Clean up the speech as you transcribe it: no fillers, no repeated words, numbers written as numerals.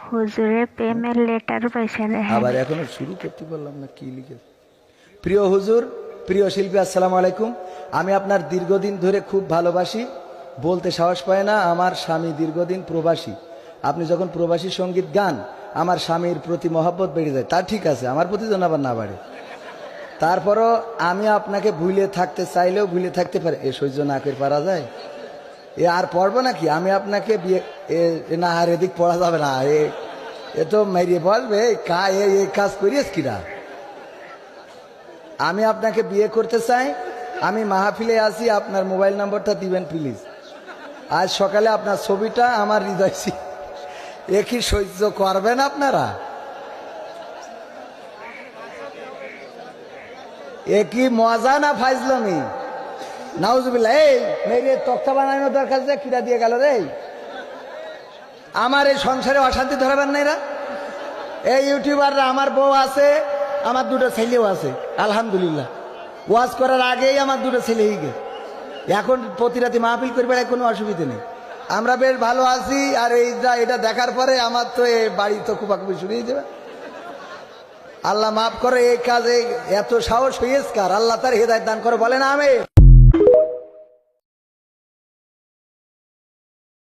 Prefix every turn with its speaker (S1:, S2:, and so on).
S1: হুজুরে প্রেমের লেটার পয়সা দেখেন।
S2: আবার এখনো শুরু করতে পারলাম না, কি লিখে। প্রিয় হুজুর, প্রিয় শিল্পী, আসসালামু আলাইকুম। আমি আপনার দীর্ঘদিন ধরে খুব ভালোবাসি, বলতে সাহস পায় না। আমার স্বামী দীর্ঘদিন প্রবাসী। আপনি যখন প্রবাসী সঙ্গীত গান, আমার স্বামীর প্রতি মহব্বত বেড়ে যায়। তা ঠিক আছে, আমার প্রতি যেন আবার না বাড়ে। তারপরও আমি আপনাকে ভুলে থাকতে চাইলেও ভুলে থাকতে পারি। এ সহ্য না করে পারা যায়? এ আর পড়বো নাকি? আমি আপনাকে বিয়ে না, আর এদিক পড়া যাবে না। এ তো মেরিয়ে বলবে এই কাজ করিস কিনা। আমি আপনাকে বিয়ে করতে চাই। আমি মাহফিলে আছি, আপনার মোবাইল নম্বরটা দিবেন প্লিজ। আজ সকালে আপনার ছবিটা আমার হৃদয় এ কি সহ্য করবেন আপনারা? এ কি মজা না ফাইজলামি? নাউজুবিল্লাহ। এই মেরে তক্তা বানানোর দরকার যে কিরা দিয়ে গেল রে। আমার এই সংসারে অশান্তি ধরাবেন না এরা। এই ইউটিউবাররা, আমার বউ আছে, আমার দুটো ছেলেও আছে আলহামদুলিল্লাহ। ওয়াজ করার আগেই আমার দুটো ছেলে হয়ে গেছে। এখন প্রতি রাতে মাহফিল করে বেড়ায়, কোনো অসুবিধা নেই। আমরা বেশ ভালো আছি। আর এটা দেখার পরে আমার তো এই বাড়ি তো কুপাকুপি শুরু হয়ে যাবে। আল্লাহ মাফ করে। এই কাজে এত সাহস হয়েছে কার? আল্লাহ তার হেদায়েত দান করে, বলেন আমিন।